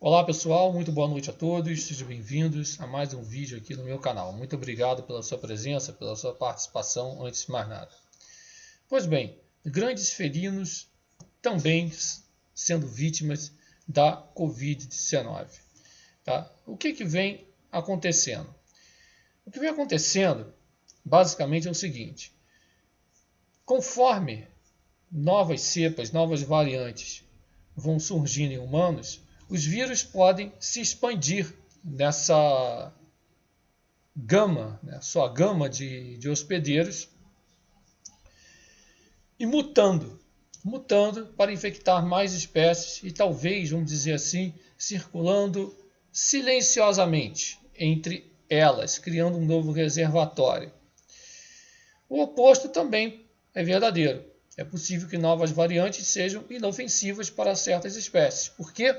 Olá pessoal, muito boa noite a todos, sejam bem-vindos a mais um vídeo aqui no meu canal. Muito obrigado pela sua presença, pela sua participação, antes de mais nada. Pois bem, grandes felinos também sendo vítimas da Covid-19. Tá? O que vem acontecendo? O que vem acontecendo, basicamente, é o seguinte. Conforme novas cepas, novas variantes vão surgindo em humanos, os vírus podem se expandir nessa gama, né, sua gama de hospedeiros, e mutando para infectar mais espécies e talvez, vamos dizer assim, circulando silenciosamente entre elas, criando um novo reservatório. O oposto também é verdadeiro. É possível que novas variantes sejam inofensivas para certas espécies. Por quê?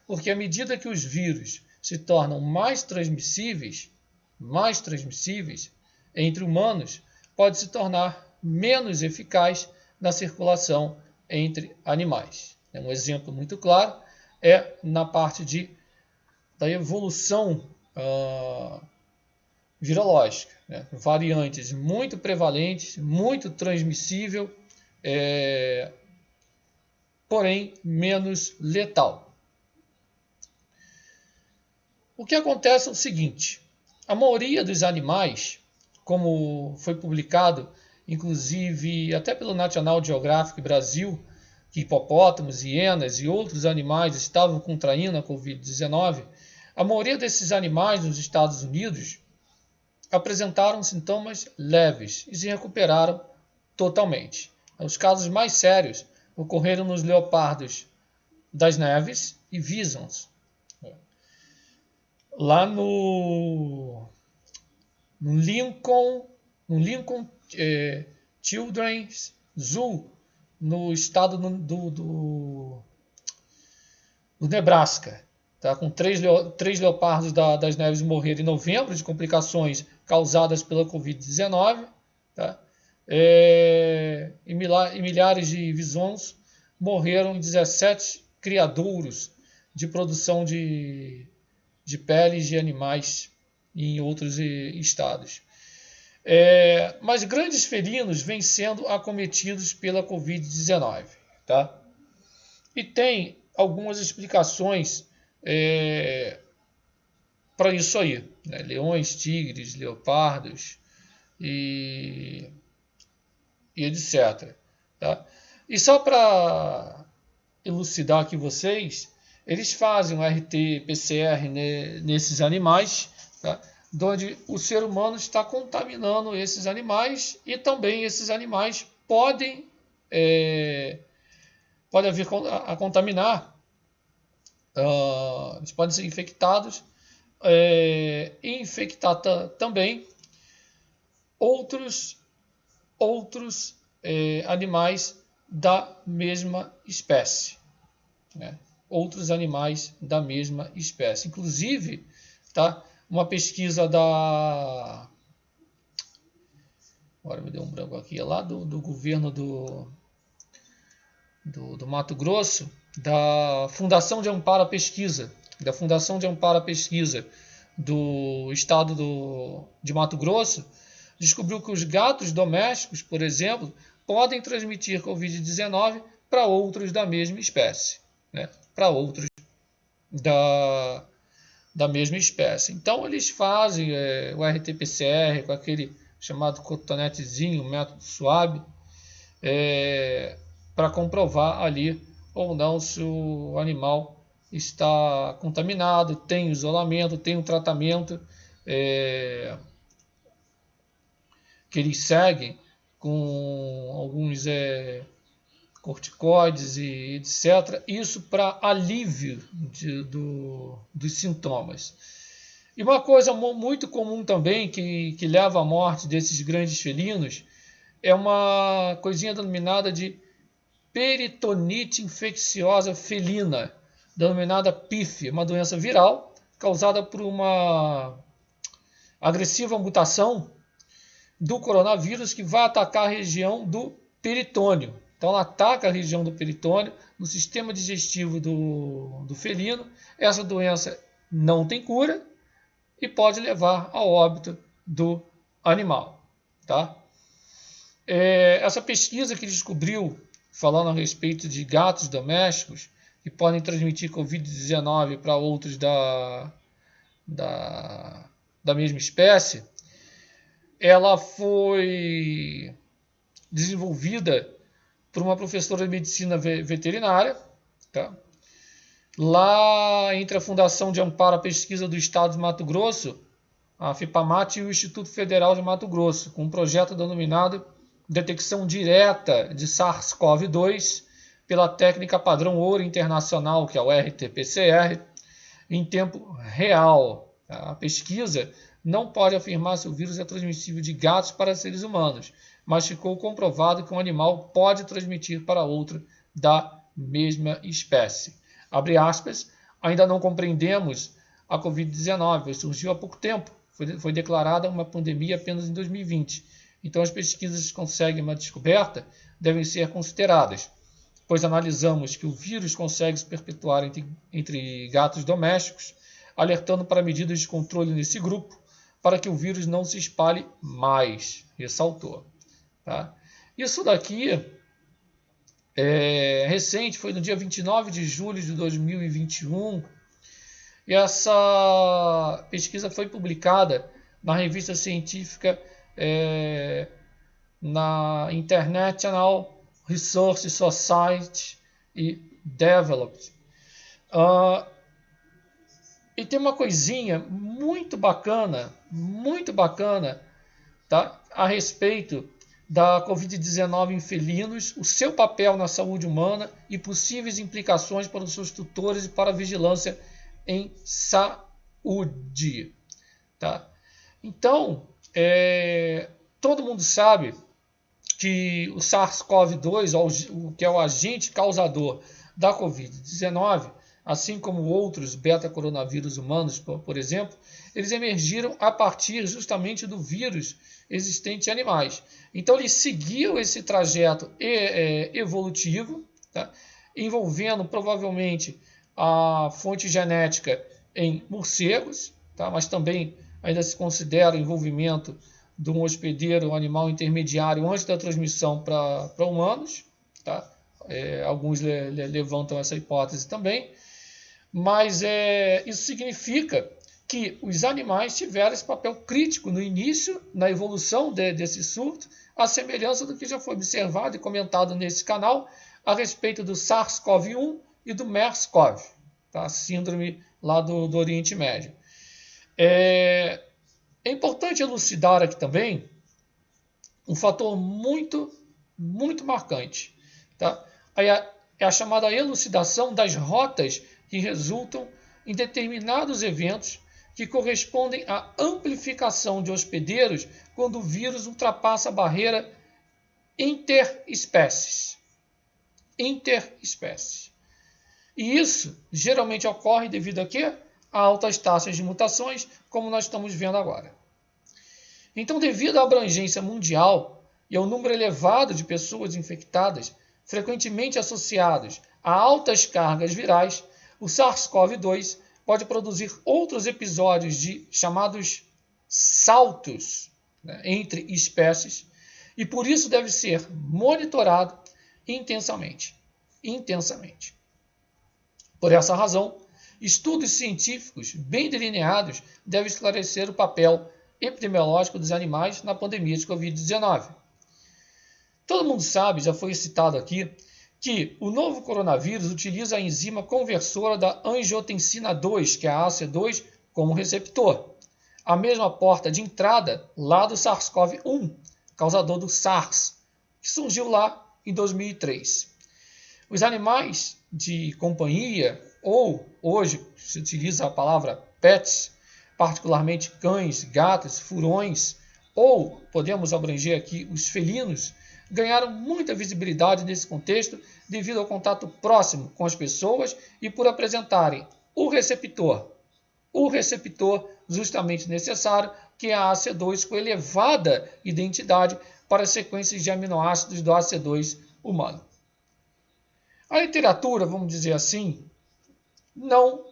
Porque à medida que os vírus se tornam mais transmissíveis entre humanos, pode se tornar menos eficaz na circulação entre animais. Um exemplo muito claro é na parte da evolução virológica. Né? Variantes muito prevalentes, muito transmissível, porém menos letal. O que acontece é o seguinte: a maioria dos animais, como foi publicado, inclusive até pelo National Geographic Brasil, que hipopótamos, hienas e outros animais estavam contraindo a Covid-19, a maioria desses animais nos Estados Unidos apresentaram sintomas leves e se recuperaram totalmente. Os casos mais sérios ocorreram nos leopardos das neves e visons. Lá no Lincoln Children's Zoo, no estado do Nebraska. Tá? Com três leopardos das neves morreram em novembro de complicações causadas pela Covid-19. Tá? E milhares de visons morreram em 17 criadouros de produção de peles de animais em outros estados. Mas grandes felinos vêm sendo acometidos pela Covid-19. Tá? E tem algumas explicações para isso aí. Né? Leões, tigres, leopardos e etc. Tá? E só para elucidar aqui vocês, eles fazem um RT-PCR nesses animais, tá? Onde o ser humano está contaminando esses animais e também esses animais podem vir a contaminar, eles podem ser infectados e infectar também outros animais da mesma espécie. Né? Outros animais da mesma espécie. Inclusive, tá? Uma pesquisa agora me deu um branco aqui, lá do governo do Mato Grosso, da Fundação de Amparo à Pesquisa, do estado de Mato Grosso, descobriu que os gatos domésticos, por exemplo, podem transmitir Covid-19 para outros da mesma espécie. Né? Para outros da mesma espécie. Então, eles fazem o RT-PCR com aquele chamado cotonetezinho, método suave, para comprovar ali ou não se o animal está contaminado, tem isolamento, tem um tratamento que eles seguem com alguns corticoides e etc. Isso para alívio dos sintomas. E uma coisa muito comum também que leva à morte desses grandes felinos é uma coisinha denominada de peritonite infecciosa felina, denominada PIF, uma doença viral causada por uma agressiva mutação do coronavírus que vai atacar a região do peritônio. Então ela ataca a região do peritônio, no sistema digestivo do felino. Essa doença não tem cura e pode levar ao óbito do animal. Tá? Essa pesquisa que descobriu, falando a respeito de gatos domésticos, que podem transmitir Covid-19 para outros da mesma espécie, ela foi desenvolvida por uma professora de medicina veterinária, tá? Lá entre a Fundação de Amparo à Pesquisa do Estado de Mato Grosso, a FIPAMAT, e o Instituto Federal de Mato Grosso, com um projeto denominado Detecção Direta de SARS-CoV-2 pela técnica padrão ouro internacional, que é o RT-PCR, em tempo real. A pesquisa não pode afirmar se o vírus é transmissível de gatos para seres humanos, mas ficou comprovado que um animal pode transmitir para outro da mesma espécie. Abre aspas, ainda não compreendemos a Covid-19, surgiu há pouco tempo, foi declarada uma pandemia apenas em 2020. Então as pesquisas que conseguem uma descoberta devem ser consideradas, pois analisamos que o vírus consegue se perpetuar entre gatos domésticos, alertando para medidas de controle nesse grupo, para que o vírus não se espalhe mais, ressaltou. Tá? Isso daqui é recente, foi no dia 29 de julho de 2021, e essa pesquisa foi publicada na revista científica na International Resource Society e Developed. E tem uma coisinha muito bacana, tá? A respeito da Covid-19 em felinos, o seu papel na saúde humana e possíveis implicações para os seus tutores e para a vigilância em saúde. Tá? Então, todo mundo sabe que o SARS-CoV-2, que é o agente causador da Covid-19, assim como outros beta-coronavírus humanos, por exemplo, eles emergiram a partir justamente do vírus existente em animais. Então, eles seguiam esse trajeto evolutivo, tá? Envolvendo provavelmente a fonte genética em morcegos, tá? Mas também ainda se considera o envolvimento de um hospedeiro, um animal intermediário antes da transmissão para humanos. Tá? Alguns levantam essa hipótese também. Mas isso significa que os animais tiveram esse papel crítico no início, na evolução desse surto, à semelhança do que já foi observado e comentado nesse canal a respeito do SARS-CoV-1 e do MERS-CoV, tá? Síndrome lá do Oriente Médio. É importante elucidar aqui também um fator muito marcante. Tá? É a chamada elucidação das rotas que resultam em determinados eventos que correspondem à amplificação de hospedeiros quando o vírus ultrapassa a barreira interespécies. E isso geralmente ocorre devido a quê? A altas taxas de mutações, como nós estamos vendo agora. Então, devido à abrangência mundial e ao número elevado de pessoas infectadas, frequentemente associados a altas cargas virais, o SARS-CoV-2 pode produzir outros episódios de chamados saltos, né, entre espécies, e por isso deve ser monitorado intensamente. Por essa razão, estudos científicos bem delineados devem esclarecer o papel epidemiológico dos animais na pandemia de Covid-19. Todo mundo sabe, já foi citado aqui, que o novo coronavírus utiliza a enzima conversora da angiotensina 2, que é a AC2, como receptor. A mesma porta de entrada lá do SARS-CoV-1, causador do SARS, que surgiu lá em 2003. Os animais de companhia, ou hoje se utiliza a palavra pets, particularmente cães, gatos, furões, ou podemos abranger aqui os felinos, ganharam muita visibilidade nesse contexto devido ao contato próximo com as pessoas e por apresentarem o receptor justamente necessário, que é a AC2 com elevada identidade para as sequências de aminoácidos do AC2 humano. A literatura, vamos dizer assim, não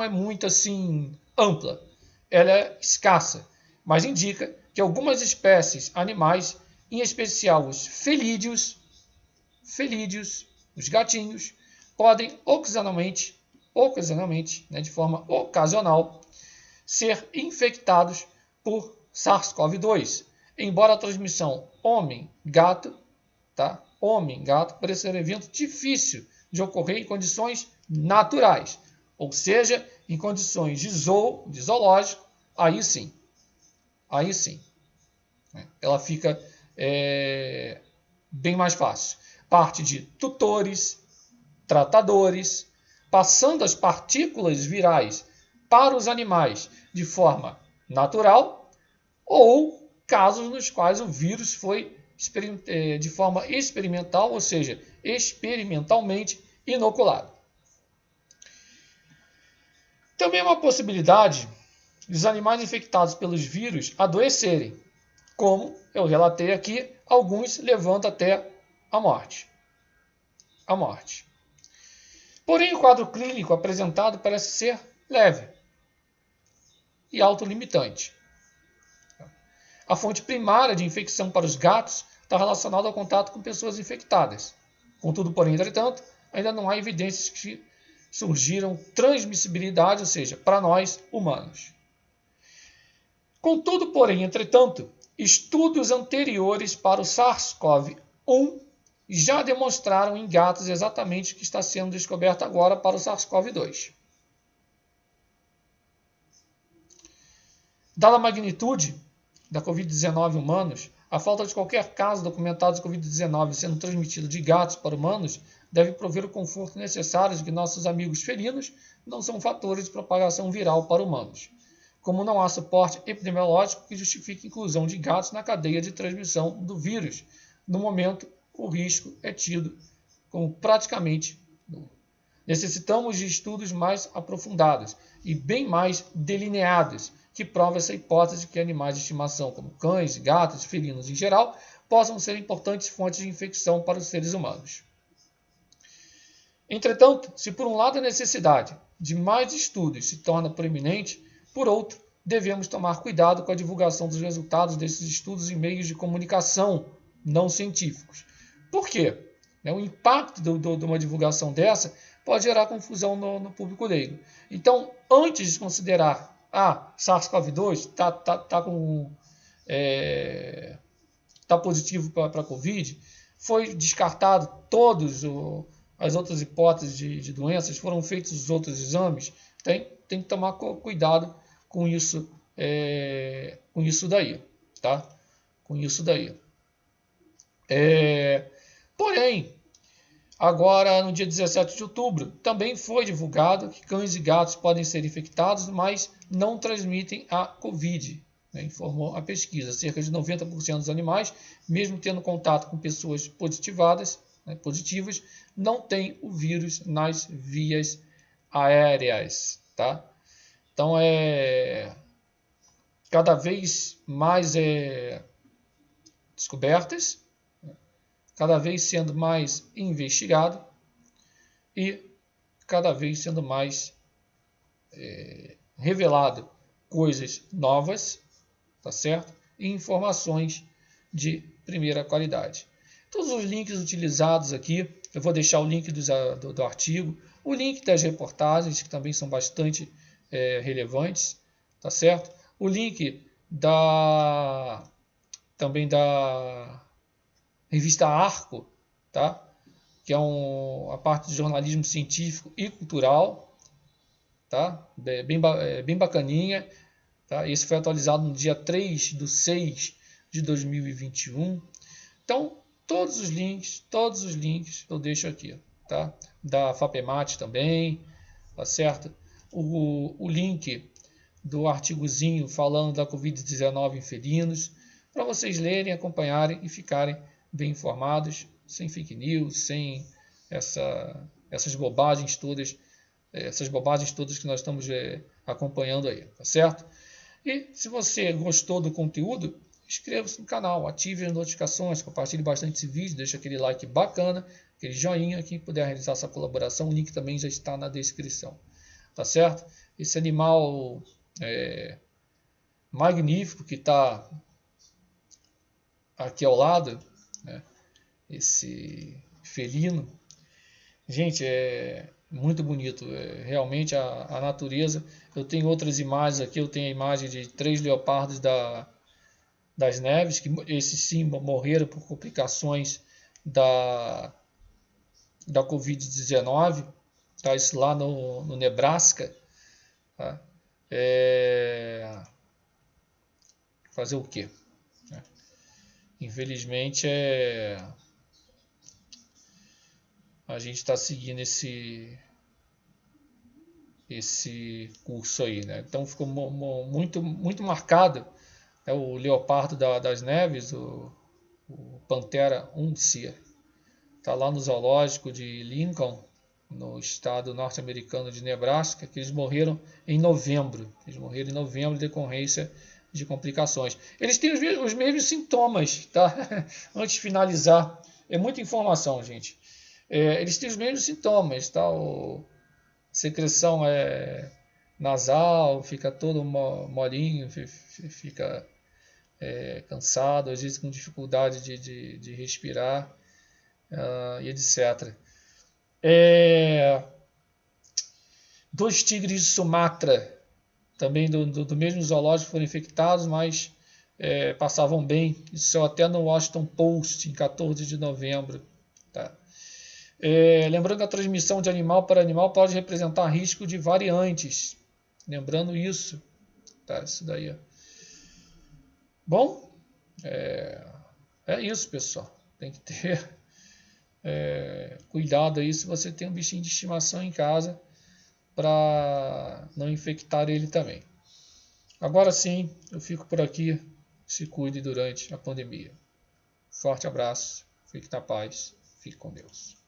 é muito assim ampla. Ela é escassa, mas indica que algumas espécies animais, em especial os felídeos, os gatinhos, podem ocasionalmente, de forma ocasional, ser infectados por SARS-CoV-2, embora a transmissão homem-gato, tá? Homem-gato, pareça ser um evento difícil de ocorrer em condições naturais, ou seja, em condições de zoológico, aí sim, ela fica bem mais fácil. Parte de tutores, tratadores, passando as partículas virais para os animais de forma natural, ou casos nos quais o vírus foi de forma experimental, ou seja, experimentalmente inoculado. Também é uma possibilidade dos animais infectados pelos vírus adoecerem, como eu relatei aqui, alguns levando até a morte. Porém, o quadro clínico apresentado parece ser leve e autolimitante. A fonte primária de infecção para os gatos está relacionada ao contato com pessoas infectadas. Contudo, porém, entretanto, ainda não há evidências que surgiram transmissibilidade, ou seja, para nós humanos. Contudo, porém, entretanto, estudos anteriores para o SARS-CoV-1 já demonstraram em gatos exatamente o que está sendo descoberto agora para o SARS-CoV-2. Dada a magnitude da Covid-19 em humanos, a falta de qualquer caso documentado de Covid-19 sendo transmitido de gatos para humanos deve prover o conforto necessário de que nossos amigos felinos não são fatores de propagação viral para humanos, como não há suporte epidemiológico que justifique a inclusão de gatos na cadeia de transmissão do vírus. No momento, o risco é tido como praticamente nulo. Necessitamos de estudos mais aprofundados e bem mais delineados que provem essa hipótese de que animais de estimação, como cães, gatos e felinos em geral, possam ser importantes fontes de infecção para os seres humanos. Entretanto, se por um lado a necessidade de mais estudos se torna proeminente, por outro, devemos tomar cuidado com a divulgação dos resultados desses estudos em meios de comunicação não científicos. Por quê? O impacto de uma divulgação dessa pode gerar confusão no público leigo. Então, antes de considerar SARS-CoV-2 está positivo para a Covid, foi descartado todas as outras hipóteses de doenças, foram feitos os outros exames, tem que tomar cuidado com isso daí, tá? Com isso daí. Porém, agora no dia 17 de outubro, também foi divulgado que cães e gatos podem ser infectados, mas não transmitem a Covid, informou a pesquisa. Cerca de 90% dos animais, mesmo tendo contato com pessoas positivas, não têm o vírus nas vias aéreas, tá? Então, cada vez mais descobertas, cada vez sendo mais investigado e cada vez sendo mais revelado coisas novas, tá certo? E informações de primeira qualidade. Todos os links utilizados aqui, eu vou deixar o link do artigo, o link das reportagens, que também são bastante relevantes, tá certo? O link também da revista Arco, tá? Que é a parte de jornalismo científico e cultural, tá? Bem bacaninha, tá? Esse foi atualizado no dia 3/6 de 2021. Então, todos os links eu deixo aqui, tá? Da FAPEMAT também, tá certo? O link do artigozinho falando da Covid-19 em felinos, para vocês lerem, acompanharem e ficarem bem informados, sem fake news, sem essas bobagens todas, que nós estamos acompanhando aí, tá certo? E se você gostou do conteúdo, inscreva-se no canal, ative as notificações, compartilhe bastante esse vídeo, deixa aquele like bacana, aquele joinha. Quem puder realizar essa colaboração, o link também já está na descrição. Tá certo? Esse animal magnífico que está aqui ao lado, né? Esse felino, gente, é muito bonito, realmente a natureza. Eu tenho outras imagens aqui, eu tenho a imagem de 3 leopardos das neves, que esses sim morreram por complicações da Covid-19, tá? Isso lá no Nebraska. Tá? Fazer o quê? Infelizmente a gente está seguindo esse curso aí, né? Então ficou muito marcado, né, o leopardo das neves, o Panthera uncia. Está lá no zoológico de Lincoln, no estado norte-americano de Nebraska, que eles morreram em novembro. Eles morreram em novembro em decorrência de complicações. Eles têm os mesmos sintomas, tá? Antes de finalizar, é muita informação, gente. Eles têm os mesmos sintomas, tá? Secreção nasal, fica todo molinho, fica cansado, às vezes com dificuldade de respirar, e etc. 2 tigres de Sumatra, também do mesmo zoológico, foram infectados, mas passavam bem. Isso até no Washington Post, em 14 de novembro. Tá? Lembrando que a transmissão de animal para animal pode representar risco de variantes. Lembrando isso. Tá? Isso daí. Ó. Bom, é isso, pessoal. Tem que ter cuidado aí se você tem um bichinho de estimação em casa, para não infectar ele também. Agora sim, eu fico por aqui. Se cuide durante a pandemia. Forte abraço, fique na paz, fique com Deus.